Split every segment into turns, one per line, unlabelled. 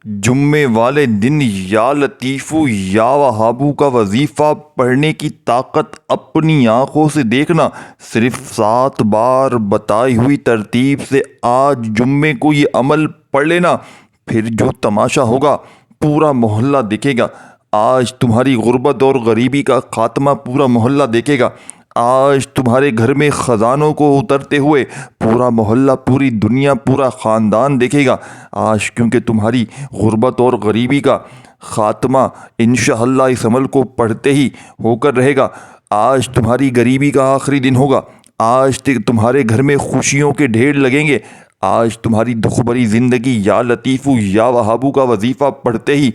جمعے والے دن یا لطیفو یا وہابو کا وظیفہ پڑھنے کی طاقت اپنی آنکھوں سے دیکھنا، صرف 7 بار بتائی ہوئی ترتیب سے آج جمعے کو یہ عمل پڑھ لینا، پھر جو تماشا ہوگا پورا محلہ دیکھے گا۔ آج تمہاری غربت اور غریبی کا خاتمہ پورا محلہ دیکھے گا۔ آج تمہارے گھر میں خزانوں کو اترتے ہوئے پورا محلہ، پوری دنیا، پورا خاندان دیکھے گا۔ آج کیونکہ تمہاری غربت اور غریبی کا خاتمہ انشاءاللہ اس عمل کو پڑھتے ہی ہو کر رہے گا۔ آج تمہاری غریبی کا آخری دن ہوگا۔ آج تمہارے گھر میں خوشیوں کے ڈھیر لگیں گے۔ آج تمہاری دکھ بھری زندگی یا لطیفو یا وہابو کا وظیفہ پڑھتے ہی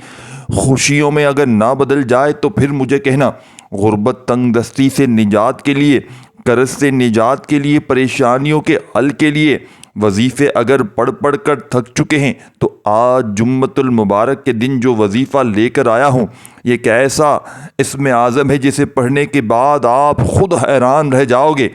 خوشیوں میں اگر نہ بدل جائے تو پھر مجھے کہنا۔ غربت، تنگ دستی سے نجات کے لیے، قرض سے نجات کے لیے، پریشانیوں کے حل کے لیے وظیفے اگر پڑھ کر تھک چکے ہیں تو آج جمعۃ المبارک کے دن جو وظیفہ لے کر آیا ہوں، یہ کیسا اسم اعظم ہے جسے پڑھنے کے بعد آپ خود حیران رہ جاؤ گے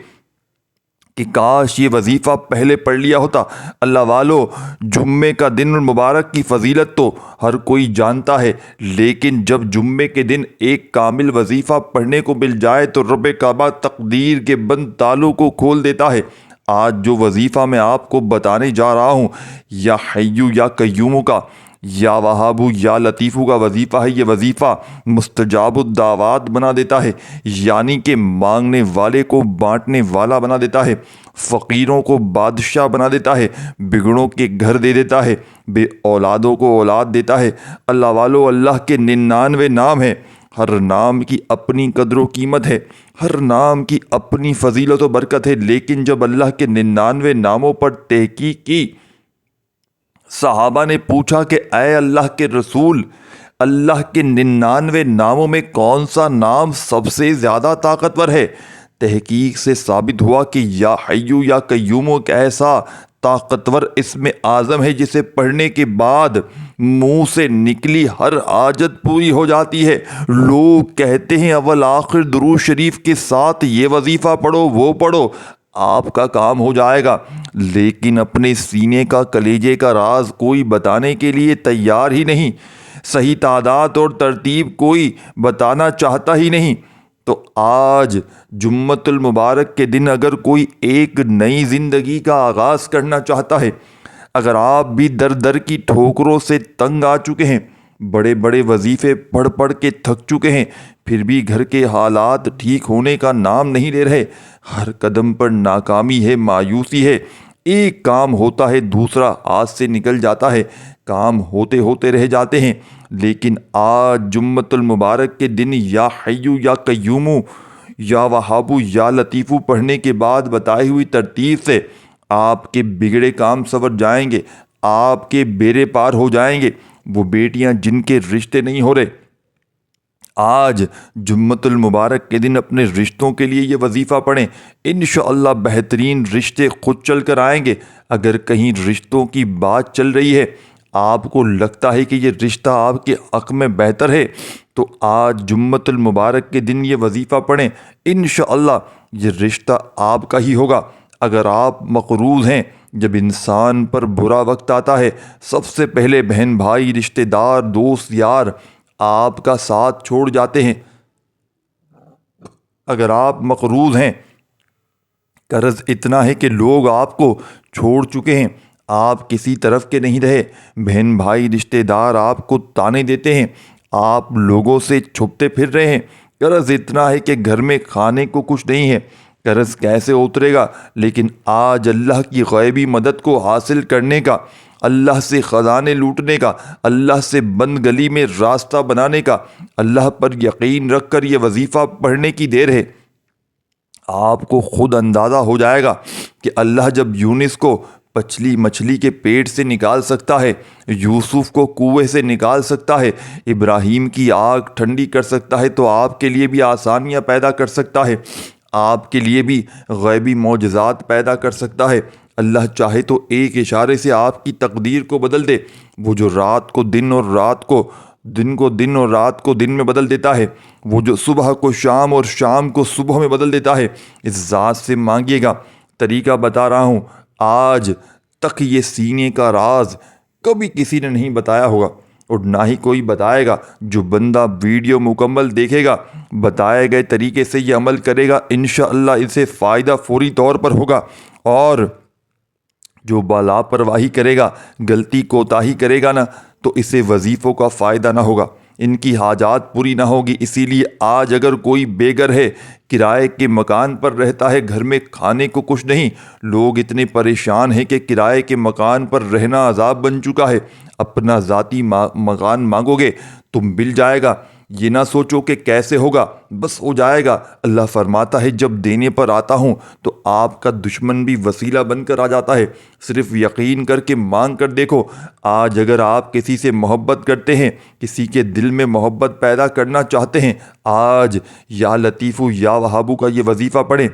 کہ کاش یہ وظیفہ پہلے پڑھ لیا ہوتا۔ اللہ والو، جمعے کا دن مبارک کی فضیلت تو ہر کوئی جانتا ہے، لیکن جب جمعے کے دن ایک کامل وظیفہ پڑھنے کو مل جائے تو رب کعبہ تقدیر کے بند تالوں کو کھول دیتا ہے۔ آج جو وظیفہ میں آپ کو بتانے جا رہا ہوں، یا حیو یا قیوم کا، یا وہابو یا لطیفو کا وظیفہ ہے، یہ وظیفہ مستجاب الدعوات بنا دیتا ہے، یعنی کہ مانگنے والے کو بانٹنے والا بنا دیتا ہے، فقیروں کو بادشاہ بنا دیتا ہے، بگڑوں کے گھر دے دیتا ہے، بے اولادوں کو اولاد دیتا ہے۔ اللہ والو، اللہ کے 99 نام ہیں، ہر نام کی اپنی قدر و قیمت ہے، ہر نام کی اپنی فضیلت و برکت ہے، لیکن جب اللہ کے 99 ناموں پر تحقیق کی، صحابہ نے پوچھا کہ اے اللہ کے رسول، اللہ کے 99 ناموں میں کون سا نام سب سے زیادہ طاقتور ہے؟ تحقیق سے ثابت ہوا کہ یا حیو یا قیوم ایک ایسا طاقتور اسم اعظم ہے جسے پڑھنے کے بعد منہ سے نکلی ہر حاجت پوری ہو جاتی ہے۔ لوگ کہتے ہیں اول آخر درود شریف کے ساتھ یہ وظیفہ پڑھو، وہ پڑھو، آپ کا کام ہو جائے گا، لیکن اپنے سینے کا، کلیجے کا راز کوئی بتانے کے لیے تیار ہی نہیں، صحیح تعداد اور ترتیب کوئی بتانا چاہتا ہی نہیں۔ تو آج جمعۃ المبارک کے دن اگر کوئی ایک نئی زندگی کا آغاز کرنا چاہتا ہے، اگر آپ بھی در در کی ٹھوکروں سے تنگ آ چکے ہیں، بڑے بڑے وظیفے پڑھ کے تھک چکے ہیں، پھر بھی گھر کے حالات ٹھیک ہونے کا نام نہیں لے رہے، ہر قدم پر ناکامی ہے، مایوسی ہے، ایک کام ہوتا ہے دوسرا ہاتھ سے نکل جاتا ہے، کام ہوتے ہوتے رہ جاتے ہیں، لیکن آج جمعۃ المبارک کے دن یا حیو یا قیوم یا وہابو یا لطیفو پڑھنے کے بعد بتائی ہوئی ترتیب سے آپ کے بگڑے کام سنور جائیں گے، آپ کے بیڑے پار ہو جائیں گے۔ وہ بیٹیاں جن کے رشتے نہیں ہو رہے، آج جمعۃ المبارک کے دن اپنے رشتوں کے لیے یہ وظیفہ پڑھیں، انشاءاللہ بہترین رشتے خود چل کر آئیں گے۔ اگر کہیں رشتوں کی بات چل رہی ہے، آپ کو لگتا ہے کہ یہ رشتہ آپ کے حق میں بہتر ہے، تو آج جمعۃ المبارک کے دن یہ وظیفہ پڑھیں، انشاءاللہ یہ رشتہ آپ کا ہی ہوگا۔ اگر آپ مقروض ہیں، جب انسان پر برا وقت آتا ہے، سب سے پہلے بہن بھائی، رشتہ دار، دوست یار آپ کا ساتھ چھوڑ جاتے ہیں۔ اگر آپ مقروض ہیں، قرض اتنا ہے کہ لوگ آپ کو چھوڑ چکے ہیں، آپ کسی طرف کے نہیں رہے، بہن بھائی، رشتہ دار آپ کو تانے دیتے ہیں، آپ لوگوں سے چھپتے پھر رہے ہیں، قرض اتنا ہے کہ گھر میں کھانے کو کچھ نہیں ہے، قرض کیسے اترے گا؟ لیکن آج اللہ کی غیبی مدد کو حاصل کرنے کا، اللہ سے خزانے لوٹنے کا، اللہ سے بند گلی میں راستہ بنانے کا، اللہ پر یقین رکھ کر یہ وظیفہ پڑھنے کی دیر ہے۔ آپ کو خود اندازہ ہو جائے گا کہ اللہ جب یونس کو پچھلی مچھلی کے پیٹ سے نکال سکتا ہے، یوسف کو کنویں سے نکال سکتا ہے، ابراہیم کی آگ ٹھنڈی کر سکتا ہے، تو آپ کے لیے بھی آسانیاں پیدا کر سکتا ہے، آپ کے لیے بھی غیبی معجزات پیدا کر سکتا ہے۔ اللہ چاہے تو ایک اشارے سے آپ کی تقدیر کو بدل دے۔ وہ جو رات کو دن اور رات کو دن اور رات کو دن میں بدل دیتا ہے، وہ جو صبح کو شام اور شام کو صبح میں بدل دیتا ہے، اس ذات سے مانگیے گا۔ طریقہ بتا رہا ہوں، آج تک یہ سینے کا راز کبھی کسی نے نہیں بتایا ہوگا۔ اور نہ ہی کوئی بتائے گا۔ جو بندہ ویڈیو مکمل دیکھے گا، بتائے گئے طریقے سے یہ عمل کرے گا، انشاءاللہ اسے فائدہ فوری طور پر ہوگا۔ اور جو لاپرواہی کرے گا، غلطی کوتاہی کرے گا نا، تو اسے وظیفوں کا فائدہ نہ ہوگا، ان کی حاجات پوری نہ ہوگی۔ اسی لیے آج اگر کوئی بے گھر ہے، کرائے کے مکان پر رہتا ہے، گھر میں کھانے کو کچھ نہیں، لوگ اتنے پریشان ہیں کہ کرائے کے مکان پر رہنا عذاب بن چکا ہے۔ اپنا ذاتی مکان مانگو گے تو مل جائے گا، یہ نہ سوچو کہ کیسے ہوگا، بس ہو جائے گا۔ اللہ فرماتا ہے جب دینے پر آتا ہوں تو آپ کا دشمن بھی وسیلہ بن کر آ جاتا ہے، صرف یقین کر کے مانگ کر دیکھو۔ آج اگر آپ کسی سے محبت کرتے ہیں، کسی کے دل میں محبت پیدا کرنا چاہتے ہیں، آج یا لطیفو یا وہابو کا یہ وظیفہ پڑھیں۔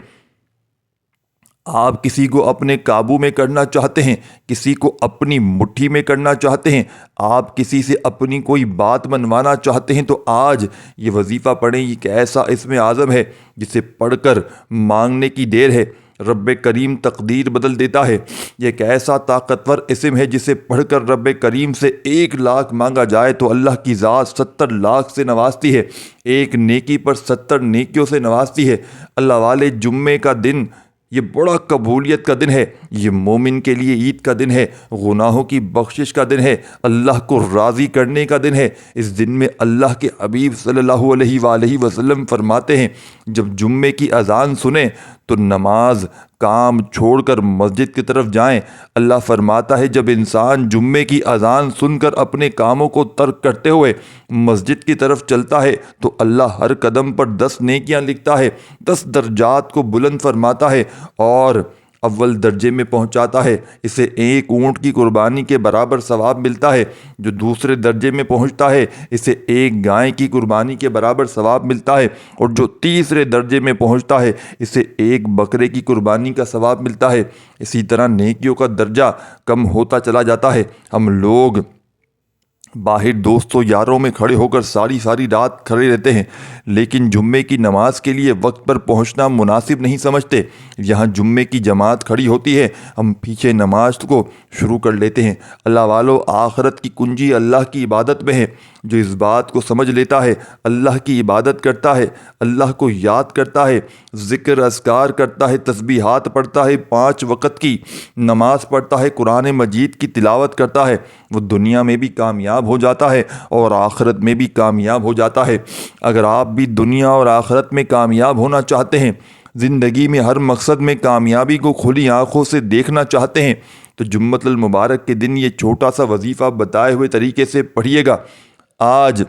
آپ کسی کو اپنے قابو میں کرنا چاہتے ہیں، کسی کو اپنی مٹھی میں کرنا چاہتے ہیں، آپ کسی سے اپنی کوئی بات منوانا چاہتے ہیں، تو آج یہ وظیفہ پڑھیں۔ یہ ایک ایسا اسم اعظم ہے جسے پڑھ کر مانگنے کی دیر ہے، رب کریم تقدیر بدل دیتا ہے۔ یہ ایک ایسا طاقتور اسم ہے جسے پڑھ کر رب کریم سے 1,00,000 مانگا جائے تو اللہ کی ذات 70,00,000 سے نوازتی ہے، ایک نیکی پر 70 نیکیوں سے نوازتی ہے۔ اللہ والے، جمعے کا دن یہ بڑا قبولیت کا دن ہے، یہ مومن کے لیے عید کا دن ہے، گناہوں کی بخشش کا دن ہے، اللہ کو راضی کرنے کا دن ہے۔ اس دن میں اللہ کے حبیب صلی اللہ علیہ وآلہ وسلم فرماتے ہیں جب جمعے کی اذان سنیں تو نماز کام چھوڑ کر مسجد کی طرف جائیں۔ اللہ فرماتا ہے جب انسان جمعے کی اذان سن کر اپنے کاموں کو ترک کرتے ہوئے مسجد کی طرف چلتا ہے تو اللہ ہر قدم پر 10 نیکیاں لکھتا ہے، 10 درجات کو بلند فرماتا ہے اور اول درجے میں پہنچاتا ہے۔ اسے ایک اونٹ کی قربانی کے برابر ثواب ملتا ہے۔ جو دوسرے درجے میں پہنچتا ہے اسے ایک گائے کی قربانی کے برابر ثواب ملتا ہے، اور جو تیسرے درجے میں پہنچتا ہے اسے ایک بکرے کی قربانی کا ثواب ملتا ہے۔ اسی طرح نیکیوں کا درجہ کم ہوتا چلا جاتا ہے۔ ہم لوگ باہر دوستوں یاروں میں کھڑے ہو کر ساری رات کھڑے رہتے ہیں، لیکن جمعے کی نماز کے لیے وقت پر پہنچنا مناسب نہیں سمجھتے۔ یہاں جمعے کی جماعت کھڑی ہوتی ہے، ہم پیچھے نماز کو شروع کر لیتے ہیں۔ اللہ والو، آخرت کی کنجی اللہ کی عبادت میں ہے۔ جو اس بات کو سمجھ لیتا ہے، اللہ کی عبادت کرتا ہے، اللہ کو یاد کرتا ہے، ذکر اذکار کرتا ہے، تسبیحات پڑھتا ہے، 5 وقت کی نماز پڑھتا ہے، قرآن مجید کی تلاوت کرتا ہے، وہ دنیا میں بھی کامیاب ہو جاتا ہے اور آخرت میں بھی کامیاب ہو جاتا ہے۔ اگر آپ بھی دنیا اور آخرت میں کامیاب ہونا چاہتے ہیں، زندگی میں ہر مقصد میں کامیابی کو کھلی آنکھوں سے دیکھنا چاہتے ہیں، تو جمعۃ المبارک کے دن یہ چھوٹا سا وظیفہ بتائے ہوئے طریقے سے پڑھیے گا۔ آج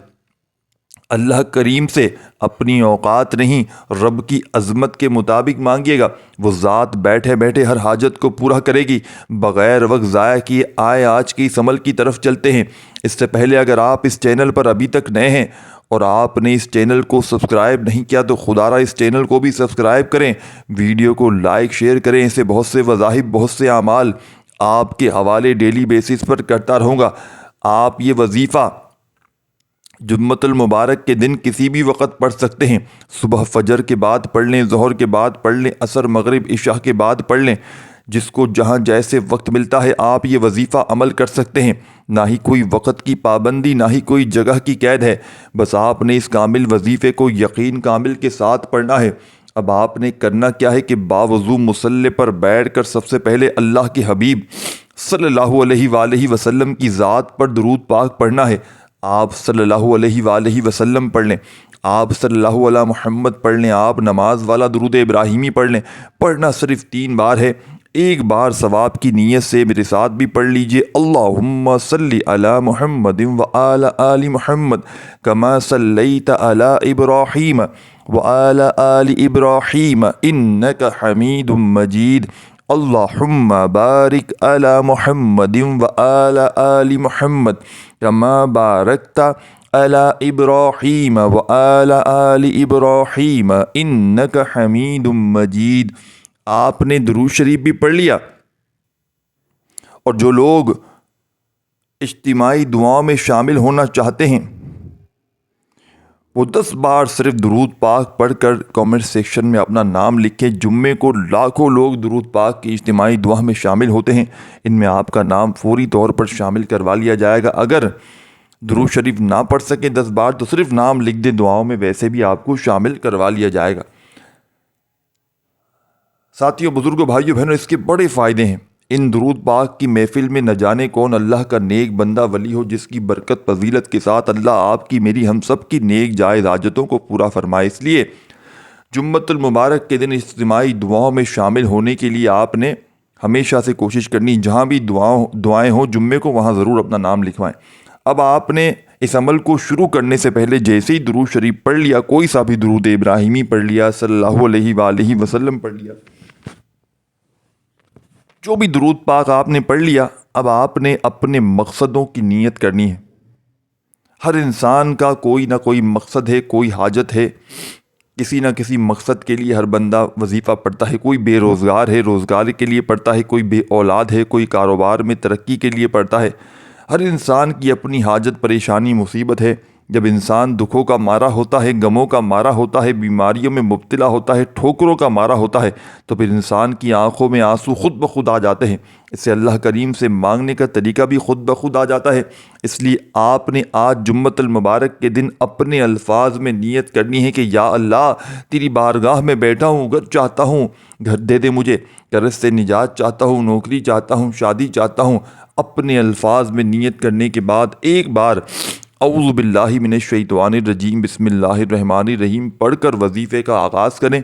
اللہ کریم سے اپنی اوقات نہیں، رب کی عظمت کے مطابق مانگیے گا، وہ ذات بیٹھے بیٹھے ہر حاجت کو پورا کرے گی بغیر وقت ضائع کیے۔ آج کی اس عمل کی طرف چلتے ہیں۔ اس سے پہلے اگر آپ اس چینل پر ابھی تک نئے ہیں اور آپ نے اس چینل کو سبسکرائب نہیں کیا تو خدا را اس چینل کو بھی سبسکرائب کریں، ویڈیو کو لائک شیئر کریں۔ اسے بہت سے وظائف، بہت سے اعمال آپ کے حوالے ڈیلی بیسس پر کرتا رہوں گا۔ آپ یہ وظیفہ جمعۃ المبارک کے دن کسی بھی وقت پڑھ سکتے ہیں۔ صبح فجر کے بعد پڑھ لیں، ظہر کے بعد پڑھ لیں، عصر مغرب عشاء کے بعد پڑھ لیں، جس کو جہاں جیسے وقت ملتا ہے آپ یہ وظیفہ عمل کر سکتے ہیں۔ نہ ہی کوئی وقت کی پابندی، نہ ہی کوئی جگہ کی قید ہے، بس آپ نے اس کامل وظیفے کو یقین کامل کے ساتھ پڑھنا ہے۔ اب آپ نے کرنا کیا ہے کہ باوضو مصلی پر بیٹھ کر سب سے پہلے اللہ کے حبیب صلی اللہ علیہ وآلہ وسلم کی ذات پر درود پاک پڑھنا ہے۔ آپ صلی اللہ علیہ وآلہ وسلم پڑھ لیں، آپ صلی اللہ علیہ محمد پڑھ لیں، آپ نماز والا درود ابراہیمی پڑھ لیں۔ پڑھنا صرف 3 بار ہے، ایک بار ثواب کی نیت سے میرے ساتھ بھی پڑھ لیجئے۔ اللہم صلی علی محمد وآل آل محمد کما صلیت علی ابراہیم وآل آل ابراہیم انک حمید مجید۔ اللہم بارک علی محمد وآل آل محمد کما بارکت علی ابراہیم وآل آل ابراہیم انک حمید مجید۔ آپ نے درود شریف بھی پڑھ لیا، اور جو لوگ اجتماعی دعاؤں میں شامل ہونا چاہتے ہیں وہ 10 بار صرف درود پاک پڑھ کر کامنٹ سیکشن میں اپنا نام لکھیں۔ جمعے کو لاکھوں لوگ درود پاک کی اجتماعی دعا میں شامل ہوتے ہیں، ان میں آپ کا نام فوری طور پر شامل کروا لیا جائے گا۔ اگر درود شریف نہ پڑھ سکیں 10 بار تو صرف نام لکھ دیں دعاؤں میں، ویسے بھی آپ کو شامل کروا لیا جائے گا۔ ساتھیوں، بزرگوں، بھائیوں، بہنوں، اس کے بڑے فائدے ہیں۔ ان درود پاک کی محفل میں نہ جانے کون اللہ کا نیک بندہ ولی ہو جس کی برکت فضیلت کے ساتھ اللہ آپ کی، میری، ہم سب کی نیک جائز حاجتوں کو پورا فرمائے۔ اس لیے جمعۃ المبارک کے دن اجتماعی دعاؤں میں شامل ہونے کے لیے آپ نے ہمیشہ سے کوشش کرنی، جہاں بھی دعائیں ہوں جمعے کو وہاں ضرور اپنا نام لکھوائیں۔ اب آپ نے اس عمل کو شروع کرنے سے پہلے جیسے ہی درود شریف پڑھ لیا، کوئی سا بھی درود ابراہیمی پڑھ لیا، صلی اللہ علیہ وآلہ وسلم پڑھ لیا، جو بھی درود پاک آپ نے پڑھ لیا، اب آپ نے اپنے مقصدوں کی نیت کرنی ہے۔ ہر انسان کا کوئی نہ کوئی مقصد ہے، کوئی حاجت ہے، کسی نہ کسی مقصد کے لیے ہر بندہ وظیفہ پڑھتا ہے۔ کوئی بے روزگار ہے، روزگار کے لیے پڑھتا ہے، کوئی بے اولاد ہے، کوئی کاروبار میں ترقی کے لیے پڑھتا ہے۔ ہر انسان کی اپنی حاجت، پریشانی، مصیبت ہے۔ جب انسان دکھوں کا مارا ہوتا ہے، غموں کا مارا ہوتا ہے، بیماریوں میں مبتلا ہوتا ہے، ٹھوکروں کا مارا ہوتا ہے، تو پھر انسان کی آنکھوں میں آنسو خود بخود آ جاتے ہیں۔ اس سے اللہ کریم سے مانگنے کا طریقہ بھی خود بخود آ جاتا ہے۔ اس لیے آپ نے آج جمعۃ المبارک کے دن اپنے الفاظ میں نیت کرنی ہے کہ یا اللہ، تیری بارگاہ میں بیٹھا ہوں، گھر چاہتا ہوں، گھر دے دے مجھے، قرض سے نجات چاہتا ہوں، نوکری چاہتا ہوں، شادی چاہتا ہوں۔ اپنے الفاظ میں نیت کرنے کے بعد ایک بار اعوذ باللہ من الشیطان الرجیم بسم اللہ الرحمن الرحیم پڑھ کر وظیفے کا آغاز کریں۔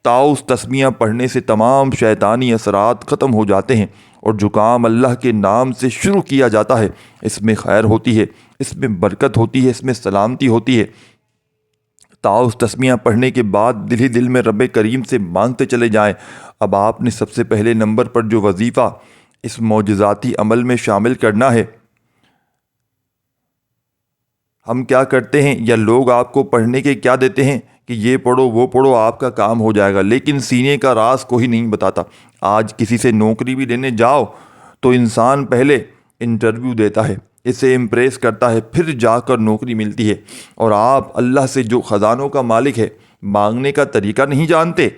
تعوذ تسمیہ پڑھنے سے تمام شیطانی اثرات ختم ہو جاتے ہیں، اور جو کام اللہ کے نام سے شروع کیا جاتا ہے اس میں خیر ہوتی ہے، اس میں برکت ہوتی ہے، اس میں سلامتی ہوتی ہے۔ تعوذ تسمیہ پڑھنے کے بعد دل ہی دل میں رب کریم سے مانگتے چلے جائیں۔ اب آپ نے سب سے پہلے نمبر پر جو وظیفہ اس معجزاتی عمل میں شامل کرنا ہے، ہم کیا کرتے ہیں یا لوگ آپ کو پڑھنے کے کیا دیتے ہیں کہ یہ پڑھو وہ پڑھو آپ کا کام ہو جائے گا، لیکن سینے کا راز کوئی نہیں بتاتا۔ آج کسی سے نوکری بھی لینے جاؤ تو انسان پہلے انٹرویو دیتا ہے، اسے امپریس کرتا ہے، پھر جا کر نوکری ملتی ہے۔ اور آپ اللہ سے جو خزانوں کا مالک ہے مانگنے کا طریقہ نہیں جانتے۔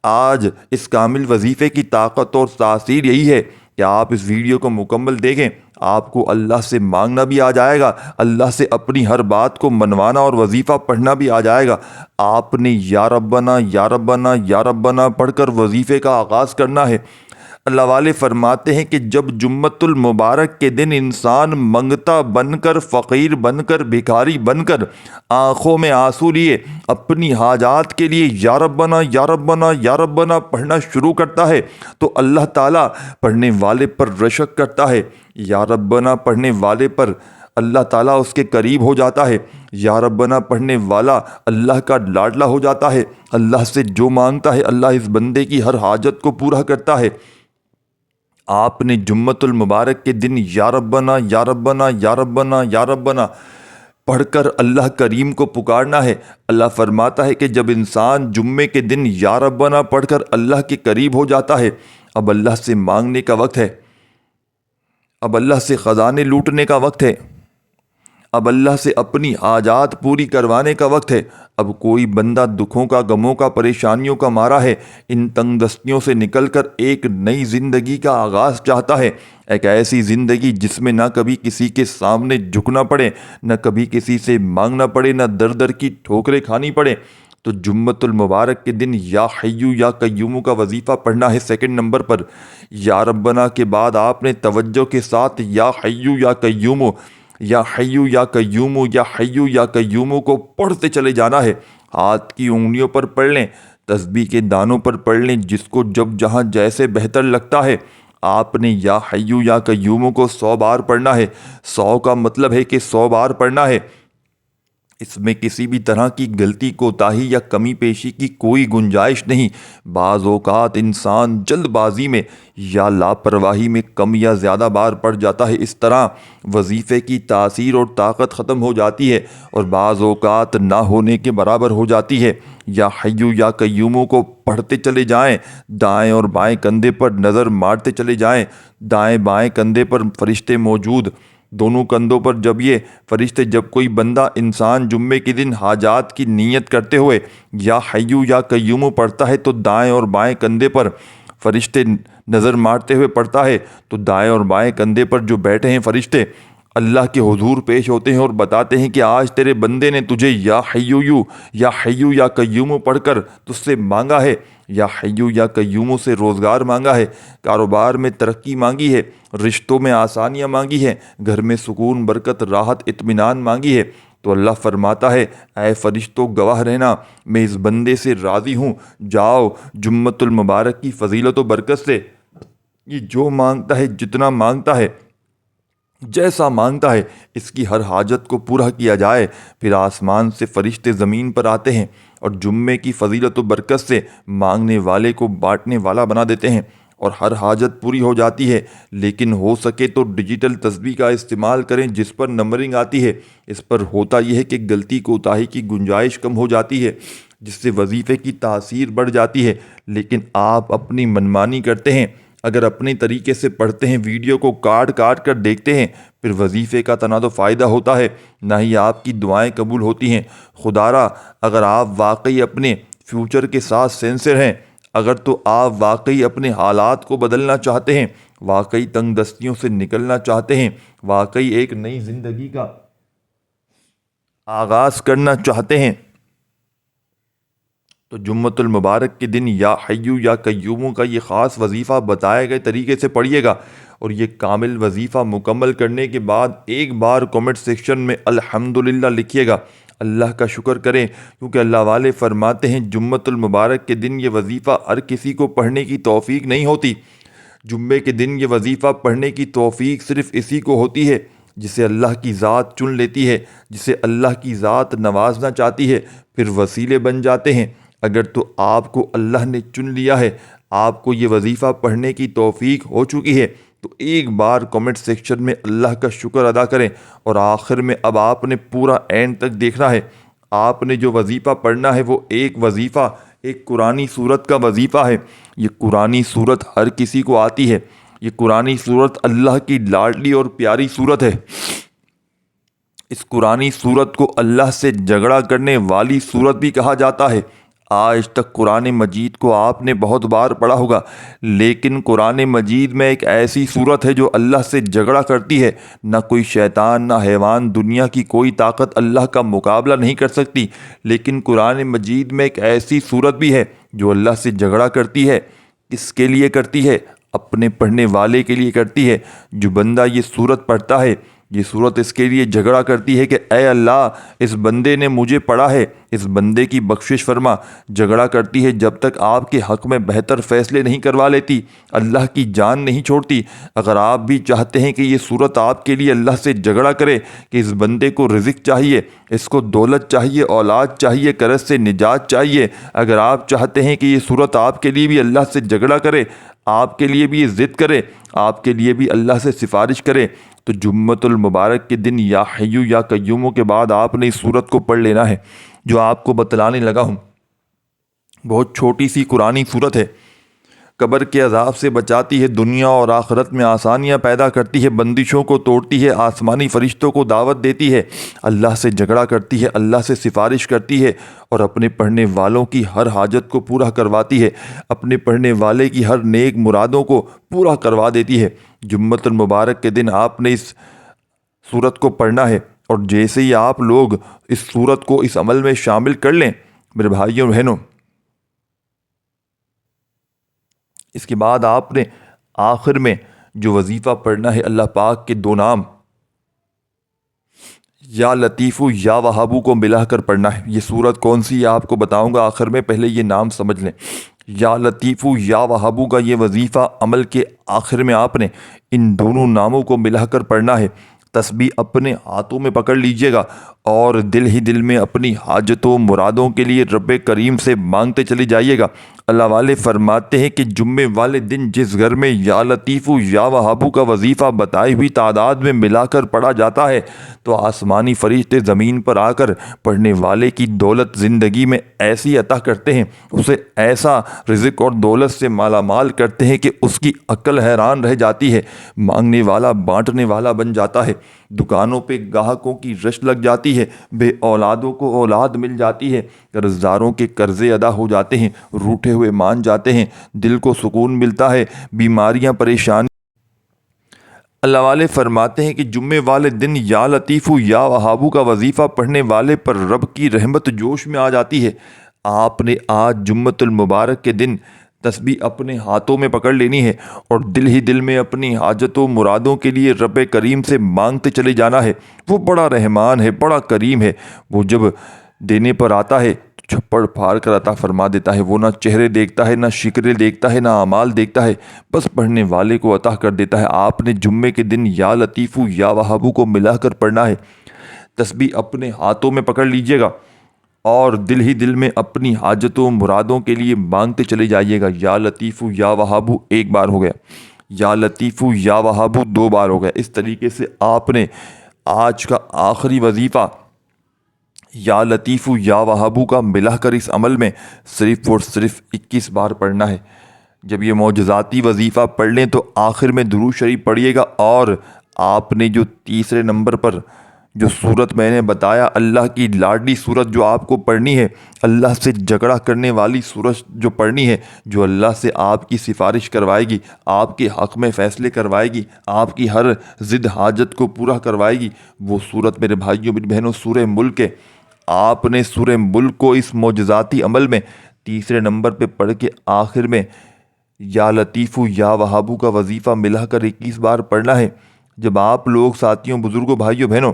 آج اس کامل وظیفے کی طاقت اور تاثیر یہی ہے کہ آپ اس ویڈیو کو مکمل دیکھیں، آپ کو اللہ سے مانگنا بھی آ جائے گا، اللہ سے اپنی ہر بات کو منوانا اور وظیفہ پڑھنا بھی آ جائے گا۔ آپ نے یا ربنا یا ربنا یا ربنا پڑھ کر وظیفے کا آغاز کرنا ہے۔ اللہ والے فرماتے ہیں کہ جب جمعۃ المبارک کے دن انسان منگتا بن کر، فقیر بن کر، بھکاری بن کر، آنکھوں میں آنسو لیے اپنی حاجات کے لیے یا ربنا یا ربنا یا ربنا پڑھنا شروع کرتا ہے تو اللہ تعالیٰ پڑھنے والے پر رشک کرتا ہے۔ یا ربنا پڑھنے والے پر اللہ تعالیٰ اس کے قریب ہو جاتا ہے۔ یا ربنا پڑھنے والا اللہ کا لاڈلا ہو جاتا ہے۔ اللہ سے جو مانگتا ہے اللہ اس بندے کی ہر حاجت کو پورا کرتا ہے۔ آپ نے جمعۃ المبارک کے دن یا ربنا یا ربنا یا ربنا یا ربنا پڑھ کر اللہ کریم کو پکارنا ہے۔ اللہ فرماتا ہے کہ جب انسان جمعے کے دن یا ربنا پڑھ کر اللہ کے قریب ہو جاتا ہے، اب اللہ سے مانگنے کا وقت ہے، اب اللہ سے خزانے لوٹنے کا وقت ہے، اب اللہ سے اپنی حاجات پوری کروانے کا وقت ہے۔ اب کوئی بندہ دکھوں کا، غموں کا، پریشانیوں کا مارا ہے، ان تنگ دستیوں سے نکل کر ایک نئی زندگی کا آغاز چاہتا ہے، ایک ایسی زندگی جس میں نہ کبھی کسی کے سامنے جھکنا پڑے، نہ کبھی کسی سے مانگنا پڑے، نہ در در کی ٹھوکریں کھانی پڑے، تو جمعۃ المبارک کے دن یا حیو یا قیوم کا وظیفہ پڑھنا ہے۔ سیکنڈ نمبر پر یا ربنا کے بعد آپ نے توجہ کے ساتھ یا حیو یا قیوم، یا حیو یا قیوم، یا حیو یا قیوم کو پڑھتے چلے جانا ہے۔ ہاتھ کی انگلیوں پر پڑھ لیں، تسبیح کے دانوں پر پڑھ لیں، جس کو جب جہاں جیسے بہتر لگتا ہے۔ آپ نے یا حیو یا قیوم کو 100 بار پڑھنا ہے۔ 100 کا مطلب ہے کہ 100 بار پڑھنا ہے۔ اس میں کسی بھی طرح کی غلطی، کوتاہی یا کمی پیشی کی کوئی گنجائش نہیں۔ بعض اوقات انسان جلد بازی میں یا لاپرواہی میں کم یا زیادہ بار پڑھ جاتا ہے، اس طرح وظیفے کی تاثیر اور طاقت ختم ہو جاتی ہے اور بعض اوقات نہ ہونے کے برابر ہو جاتی ہے۔ یا حیو یا قیوم کو پڑھتے چلے جائیں، دائیں اور بائیں کندھے پر نظر مارتے چلے جائیں۔ دائیں بائیں کندھے پر فرشتے موجود، دونوں کندھوں پر جب یہ فرشتے، جب کوئی بندہ انسان جمعے کے دن حاجات کی نیت کرتے ہوئے یا حیو یا قیوم پڑھتا ہے تو دائیں اور بائیں کندھے پر فرشتے نظر مارتے ہوئے پڑھتا ہے، تو دائیں اور بائیں کندھے پر جو بیٹھے ہیں فرشتے اللہ کے حضور پیش ہوتے ہیں اور بتاتے ہیں کہ آج تیرے بندے نے تجھے یا حیو یا قیوم پڑھ کر تجھ سے مانگا ہے، یا حیو یا قیوم سے روزگار مانگا ہے، کاروبار میں ترقی مانگی ہے، رشتوں میں آسانیاں مانگی ہیں، گھر میں سکون، برکت، راحت، اطمینان مانگی ہے، تو اللہ فرماتا ہے اے فرشتوں گواہ رہنا، میں اس بندے سے راضی ہوں، جاؤ جمعۃ المبارک کی فضیلت و برکت سے یہ جو مانگتا ہے، جتنا مانگتا ہے، جیسا مانگتا ہے، اس کی ہر حاجت کو پورا کیا جائے۔ پھر آسمان سے فرشتے زمین پر آتے ہیں اور جمعے کی فضیلت و برکت سے مانگنے والے کو بانٹنے والا بنا دیتے ہیں اور ہر حاجت پوری ہو جاتی ہے۔ لیکن ہو سکے تو ڈیجیٹل تسبیح کا استعمال کریں جس پر نمبرنگ آتی ہے۔ اس پر ہوتا یہ ہے کہ غلطی کوتاہی کی گنجائش کم ہو جاتی ہے، جس سے وظیفے کی تاثیر بڑھ جاتی ہے۔ لیکن آپ اپنی منمانی کرتے ہیں، اگر اپنے طریقے سے پڑھتے ہیں، ویڈیو کو کاٹ کاٹ کر دیکھتے ہیں، پھر وظیفے کا نہ تو فائدہ ہوتا ہے، نہ ہی آپ کی دعائیں قبول ہوتی ہیں۔ خدارا اگر آپ واقعی اپنے فیوچر کے ساتھ سینسر ہیں، اگر تو آپ واقعی اپنے حالات کو بدلنا چاہتے ہیں، واقعی تنگ دستیوں سے نکلنا چاہتے ہیں، واقعی ایک نئی زندگی کا آغاز کرنا چاہتے ہیں، تو جمعۃ المبارک کے دن یا حیو یا قیوم کا یہ خاص وظیفہ بتائے گئے طریقے سے پڑھیے گا، اور یہ کامل وظیفہ مکمل کرنے کے بعد ایک بار کمنٹ سیکشن میں الحمدللہ لکھیے گا، اللہ کا شکر کریں، کیونکہ اللہ والے فرماتے ہیں جمعۃ المبارک کے دن یہ وظیفہ ہر کسی کو پڑھنے کی توفیق نہیں ہوتی۔ جمعے کے دن یہ وظیفہ پڑھنے کی توفیق صرف اسی کو ہوتی ہے جسے اللہ کی ذات چن لیتی ہے، جسے اللہ کی ذات نوازنا چاہتی ہے، پھر وسیلے بن جاتے ہیں۔ اگر تو آپ کو اللہ نے چن لیا ہے، آپ کو یہ وظیفہ پڑھنے کی توفیق ہو چکی ہے، تو ایک بار کمنٹ سیکشن میں اللہ کا شکر ادا کریں، اور آخر میں اب آپ نے پورا اینڈ تک دیکھنا ہے۔ آپ نے جو وظیفہ پڑھنا ہے وہ ایک وظیفہ، ایک قرآنی سورت کا وظیفہ ہے۔ یہ قرآنی سورت ہر کسی کو آتی ہے، یہ قرآنی سورت اللہ کی لاڈلی اور پیاری سورت ہے۔ اس قرآنی سورت کو اللہ سے جھگڑا کرنے والی سورت بھی کہا جاتا ہے۔ آج تک قرآن مجید کو آپ نے بہت بار پڑھا ہوگا، لیکن قرآن مجید میں ایک ایسی سورت ہے جو اللہ سے جھگڑا کرتی ہے۔ نہ کوئی شیطان، نہ حیوان، دنیا کی کوئی طاقت اللہ کا مقابلہ نہیں کر سکتی، لیکن قرآن مجید میں ایک ایسی سورت بھی ہے جو اللہ سے جھگڑا کرتی ہے۔ کس کے لیے کرتی ہے؟ اپنے پڑھنے والے کے لیے کرتی ہے۔ جو بندہ یہ سورت پڑھتا ہے، یہ سورت اس کے لیے جھگڑا کرتی ہے کہ اے اللہ، اس بندے نے مجھے پڑھا ہے، اس بندے کی بخشش فرما۔ جھگڑا کرتی ہے جب تک آپ کے حق میں بہتر فیصلے نہیں کروا لیتی، اللہ کی جان نہیں چھوڑتی۔ اگر آپ بھی چاہتے ہیں کہ یہ سورت آپ کے لیے اللہ سے جھگڑا کرے کہ اس بندے کو رزق چاہیے، اس کو دولت چاہیے، اولاد چاہیے، قرض سے نجات چاہیے، اگر آپ چاہتے ہیں کہ یہ سورت آپ کے لیے بھی اللہ سے جھگڑا کرے، آپ کے لیے بھی یہ ضد کرے، آپ کے لیے بھی اللہ سے سفارش کرے، تو جمعۃ المبارک کے دن یا حیو یا قیوم کے بعد آپ نے اس سورت کو پڑھ لینا ہے جو آپ کو بتلانے لگا ہوں۔ بہت چھوٹی سی قرآنی سورت ہے، قبر کے عذاب سے بچاتی ہے، دنیا اور آخرت میں آسانیاں پیدا کرتی ہے، بندشوں کو توڑتی ہے، آسمانی فرشتوں کو دعوت دیتی ہے، اللہ سے جھگڑا کرتی ہے، اللہ سے سفارش کرتی ہے، اور اپنے پڑھنے والوں کی ہر حاجت کو پورا کرواتی ہے، اپنے پڑھنے والے کی ہر نیک مرادوں کو پورا کروا دیتی ہے۔ جمعۃ المبارک کے دن آپ نے اس سورت کو پڑھنا ہے، اور جیسے ہی آپ لوگ اس سورت کو اس عمل میں شامل کر لیں میرے بھائیوں بہنوں، اس کے بعد آپ نے آخر میں جو وظیفہ پڑھنا ہے، اللہ پاک کے دو نام یا لطیف یا وہابو کو ملا کر پڑھنا ہے۔ یہ سورت کون سی ہے آپ کو بتاؤں گا آخر میں، پہلے یہ نام سمجھ لیں۔ یا لطیف یا وہابو کا یہ وظیفہ عمل کے آخر میں آپ نے ان دونوں ناموں کو ملا کر پڑھنا ہے۔ تسبیح اپنے ہاتھوں میں پکڑ لیجئے گا اور دل ہی دل میں اپنی حاجتوں مرادوں کے لیے رب کریم سے مانگتے چلے جائیے گا۔ اللہ والے فرماتے ہیں کہ جمعے والے دن جس گھر میں یا لطیف یا وہابو کا وظیفہ بتائی ہوئی تعداد میں ملا کر پڑھا جاتا ہے، تو آسمانی فرشتے زمین پر آ کر پڑھنے والے کی دولت زندگی میں ایسی عطا کرتے ہیں، اسے ایسا رزق اور دولت سے مالا مال کرتے ہیں کہ اس کی عقل حیران رہ جاتی ہے، مانگنے والا بانٹنے والا بن جاتا ہے، دکانوں پہ گاہکوں کی رش لگ جاتی ہے، بے اولادوں کو اولاد مل جاتی ہے، قرض داروں کے قرضے ادا ہو جاتے ہیں، روٹھے ہوئے مان جاتے ہیں، دل کو سکون ملتا ہے، بیماریاں پریشانی اللہ والے فرماتے ہیں کہ جمعے والے دن یا لطیف یا وہابو کا وظیفہ پڑھنے والے پر رب کی رحمت جوش میں آ جاتی ہے۔ آپ نے آج جمعۃ المبارک کے دن تسبیح اپنے ہاتھوں میں پکڑ لینی ہے اور دل ہی دل میں اپنی حاجتوں مرادوں کے لیے رب کریم سے مانگتے چلے جانا ہے۔ وہ بڑا رحمان ہے، بڑا کریم ہے۔ وہ جب دینے پر آتا ہے تو چھپڑ پھاڑ کر عطا فرما دیتا ہے۔ وہ نہ چہرے دیکھتا ہے، نہ شکلیں دیکھتا ہے، نہ اعمال دیکھتا ہے، بس پڑھنے والے کو عطا کر دیتا ہے۔ آپ نے جمعے کے دن یا لطیفو یا وہابو کو ملا کر پڑھنا ہے۔ تسبیح اپنے ہاتھوں میں پکڑ لیجئے گا اور دل ہی دل میں اپنی حاجتوں مرادوں کے لیے مانگتے چلے جائیے گا۔ یا لطیفو یا وہابو ایک بار ہو گیا، یا لطیفو یا وہابو دو بار ہو گیا۔ اس طریقے سے آپ نے آج کا آخری وظیفہ یا لطیفو یا وہابو کا ملا کر اس عمل میں صرف اور صرف 21 بار پڑھنا ہے۔ جب یہ معجزاتی وظیفہ پڑھ لیں تو آخر میں درود شریف پڑھیے گا، اور آپ نے جو تیسرے نمبر پر جو صورت میں نے بتایا، اللہ کی لاڈلی صورت جو آپ کو پڑھنی ہے، اللہ سے جھگڑا کرنے والی صورت جو پڑھنی ہے، جو اللہ سے آپ کی سفارش کروائے گی، آپ کے حق میں فیصلے کروائے گی، آپ کی ہر ضد حاجت کو پورا کروائے گی، وہ صورت میرے بھائیوں میری بہنوں سورہ ملک ہے۔ آپ نے سورہ ملک کو اس معجزاتی عمل میں تیسرے نمبر پہ پڑھ کے آخر میں یا لطیفو یا وہابو کا وظیفہ ملا کر 21 بار پڑھنا ہے۔ جب آپ لوگ ساتھیوں، بزرگوں، بھائیوں، بہنوں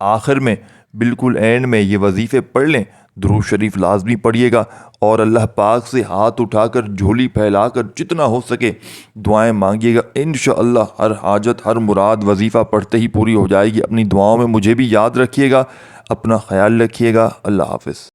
آخر میں بالکل اینڈ میں یہ وظیفے پڑھ لیں، درود شریف لازمی پڑھیے گا اور اللہ پاک سے ہاتھ اٹھا کر، جھولی پھیلا کر جتنا ہو سکے دعائیں مانگیے گا۔ انشاءاللہ ہر حاجت، ہر مراد وظیفہ پڑھتے ہی پوری ہو جائے گی۔ اپنی دعاؤں میں مجھے بھی یاد رکھیے گا۔ اپنا خیال رکھیے گا۔ اللہ حافظ۔